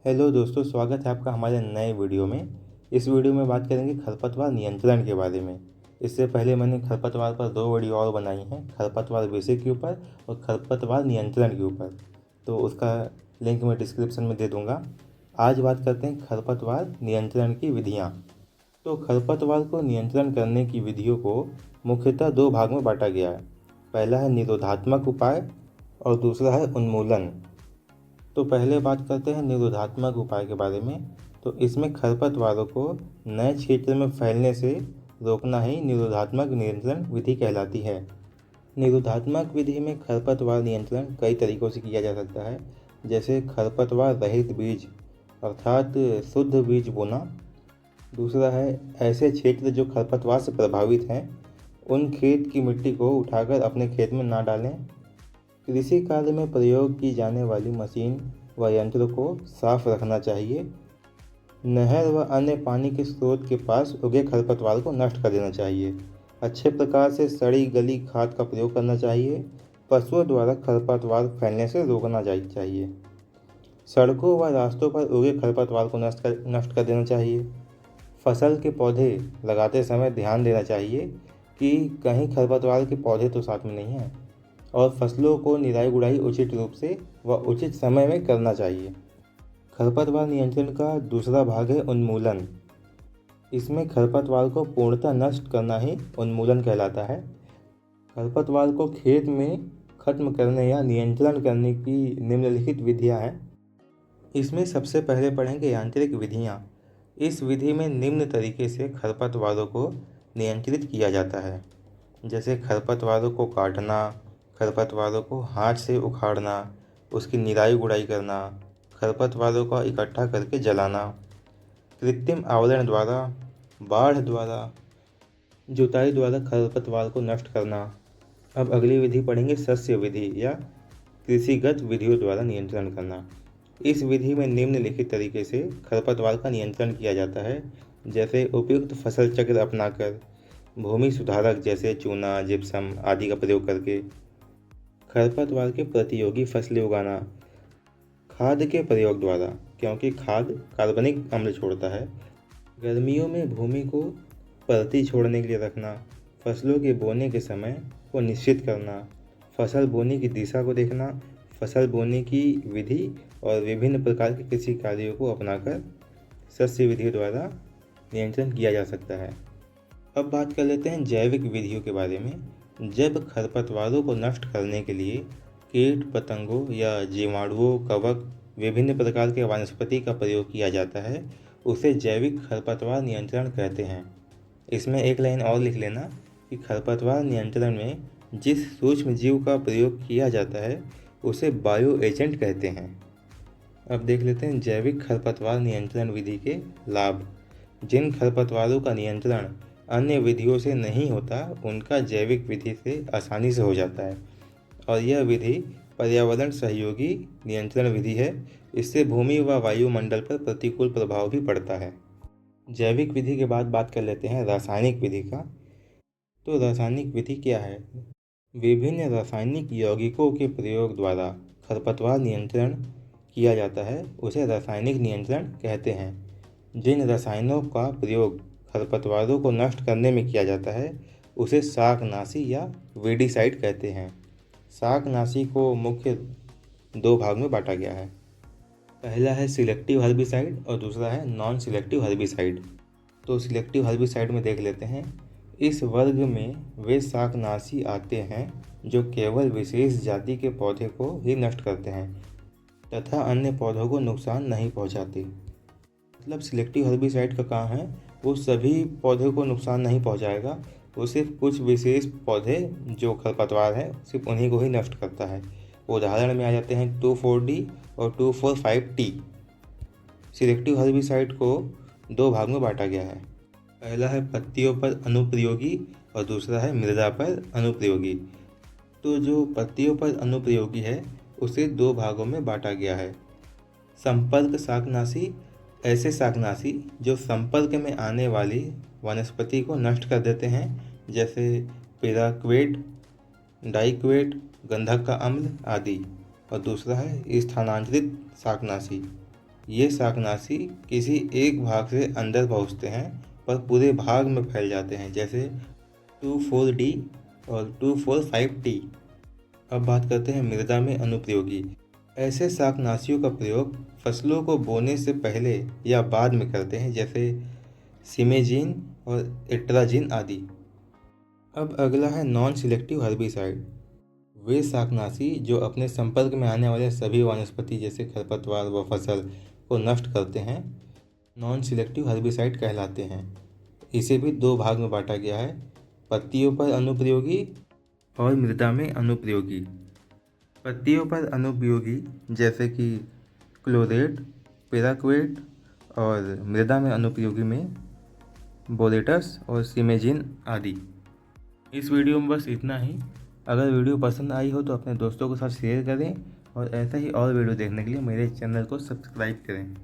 Hello दोस्तों, स्वागत है आपका हमारे नए वीडियो में। इस वीडियो में बात करेंगे खरपतवार नियंत्रण के बारे में। इससे पहले मैंने खरपतवार पर 2 वीडियो और बनाई हैं, खरपतवार विषय के ऊपर और खरपतवार नियंत्रण के ऊपर। तो उसका लिंक मैं डिस्क्रिप्शन में दे दूँगा। आज बात करते हैं खरपतवार नियंत्रण की विधियाँ। तो खरपतवार को नियंत्रण करने की विधियों को मुख्यतः 2 भाग में बांटा गया है। पहला है निरोधात्मक उपाय और दूसरा है उन्मूलन। तो पहले बात करते हैं निरोधात्मक उपाय के बारे में। तो इसमें खरपतवारों को नए क्षेत्र में फैलने से रोकना ही निरोधात्मक नियंत्रण विधि कहलाती है। निरोधात्मक विधि में खरपतवार नियंत्रण कई तरीकों से किया जा सकता है, जैसे खरपतवार रहित बीज अर्थात शुद्ध बीज बोना। दूसरा है ऐसे क्षेत्र जो खरपतवार से प्रभावित हैं उन खेत की मिट्टी को उठाकर अपने खेत में ना डालें। कृषि कार्य में प्रयोग की जाने वाली मशीन व यंत्रों को साफ रखना चाहिए। नहर व अन्य पानी के स्रोत के पास उगे खरपतवार को नष्ट कर देना चाहिए। अच्छे प्रकार से सड़ी गली खाद का प्रयोग करना चाहिए। पशुओं द्वारा खरपतवार फैलने से रोकना चाहिए। सड़कों व रास्तों पर उगे खरपतवार को नष्ट कर देना चाहिए। फसल के पौधे लगाते समय ध्यान देना चाहिए कि कहीं खरपतवार के पौधे तो साथ में नहीं हैं, और फसलों को निराई गुड़ाई उचित रूप से व उचित समय में करना चाहिए। खरपतवार नियंत्रण का दूसरा भाग है उन्मूलन। इसमें खरपतवार को पूर्णतः नष्ट करना ही उन्मूलन कहलाता है। खरपतवार को खेत में खत्म करने या नियंत्रण करने की निम्नलिखित विधियां हैं। इसमें सबसे पहले पढ़ेंगे यांत्रिक विधियां। इस विधि में निम्न तरीके से खरपतवारों को नियंत्रित किया जाता है, जैसे खरपतवारों को काटना, खरपतवारों को हाथ से उखाड़ना, उसकी निराई गुड़ाई करना, खरपतवारों का इकट्ठा करके जलाना, कृत्रिम आवरण द्वारा, बाढ़ द्वारा, जुताई द्वारा खरपतवार को नष्ट करना। अब अगली विधि पढ़ेंगे सस्य विधि या कृषिगत विधियों द्वारा नियंत्रण करना। इस विधि में निम्नलिखित तरीके से खरपतवार का नियंत्रण किया जाता है, जैसे उपयुक्त फसल चक्र अपनाकर, भूमि सुधारक जैसे चूना, जिप्सम आदि का प्रयोग करके, खरपतवार के प्रतियोगी फसलें उगाना, खाद के प्रयोग द्वारा, क्योंकि खाद कार्बनिक अम्ल छोड़ता है, गर्मियों में भूमि को परती छोड़ने के लिए रखना, फसलों के बोने के समय को निश्चित करना, फसल बोने की दिशा को देखना, फसल बोने की विधि और विभिन्न प्रकार के कृषि कार्यों को अपनाकर सस्य विधियों द्वारा नियंत्रण किया जा सकता है। अब बात कर लेते हैं जैविक विधियों के बारे में। जब खरपतवारों को नष्ट करने के लिए कीट पतंगों या जीवाणुओं, कवक, विभिन्न प्रकार के वनस्पति का प्रयोग किया जाता है, उसे जैविक खरपतवार नियंत्रण कहते हैं। इसमें एक लाइन और लिख लेना कि खरपतवार नियंत्रण में जिस सूक्ष्म जीव का प्रयोग किया जाता है उसे बायो एजेंट कहते हैं। अब देख लेते हैं जैविक खरपतवार नियंत्रण विधि के लाभ। जिन खरपतवारों का नियंत्रण अन्य विधियों से नहीं होता उनका जैविक विधि से आसानी से हो जाता है, और यह विधि पर्यावरण सहयोगी नियंत्रण विधि है। इससे भूमि व वायुमंडल पर प्रतिकूल प्रभाव भी पड़ता है। जैविक विधि के बाद बात कर लेते हैं रासायनिक विधि का। तो रासायनिक विधि क्या है? विभिन्न रासायनिक यौगिकों के प्रयोग द्वारा खरपतवार नियंत्रण किया जाता है, उसे रासायनिक नियंत्रण कहते हैं। जिन रसायनों का प्रयोग खरपतवारों को नष्ट करने में किया जाता है उसे शाकनाशी या वीडिसाइड कहते हैं। शाकनाशी को मुख्य 2 भाग में बांटा गया है। पहला है सिलेक्टिव हर्बिसाइड और दूसरा है नॉन सिलेक्टिव हर्बिसाइड। तो सिलेक्टिव हर्बिसाइड में देख लेते हैं। इस वर्ग में वे शाकनाशी आते हैं जो केवल विशेष जाति के पौधे को ही नष्ट करते हैं तथा अन्य पौधों को नुकसान नहीं पहुंचाते। मतलब सिलेक्टिव हर्बिसाइड का काम है वो सभी पौधों को नुकसान नहीं पहुंचाएगा, वो सिर्फ कुछ विशेष पौधे जो खरपतवार है सिर्फ उन्हीं को ही नष्ट करता है। उदाहरण में आ जाते हैं 2,4-D और 2,4,5-T। सिलेक्टिव हर्बिसाइड को 2 भाग में बांटा गया है। पहला है पत्तियों पर अनुप्रयोगी और दूसरा है मृदा पर अनुप्रयोगी। तो जो पत्तियों पर अनुप्रयोगी है उसे 2 भागों में बांटा गया है। संपर्क शाकनाशी ऐसे शाकनाशी जो संपर्क में आने वाली वनस्पति को नष्ट कर देते हैं, जैसे पिराक्वेट, डाइक्वेट, गंधक का अम्ल आदि। और दूसरा है स्थानांतरित शाकनाशी ये शाकनाशी किसी एक भाग से अंदर पहुंचते हैं पर पूरे भाग में फैल जाते हैं, जैसे 2,4-D और 2,4,5-T। अब बात करते हैं मृदा में अनुप्रयोगी। ऐसे शाकनाशियों का प्रयोग फसलों को बोने से पहले या बाद में करते हैं, जैसे सिमेजीन और एट्राजीन आदि। अब अगला है नॉन सिलेक्टिव हर्बिसाइड। वे शाकनाशी जो अपने संपर्क में आने वाले सभी वनस्पति जैसे खरपतवार व फसल को नष्ट करते हैं, नॉन सिलेक्टिव हर्बिसाइड कहलाते हैं। इसे भी दो भाग में बांटा गया है, पत्तियों पर अनुप्रयोगी और मृदा में अनुप्रयोगी। पत्तियों पर अनुपयोगी जैसे कि क्लोरेट, पेराक्वेट, और मृदा में अनुपयोगी में बोरेटस और सिमेजिन आदि। इस वीडियो में बस इतना ही। अगर वीडियो पसंद आई हो तो अपने दोस्तों के साथ शेयर करें और ऐसा ही और वीडियो देखने के लिए मेरे चैनल को सब्सक्राइब करें।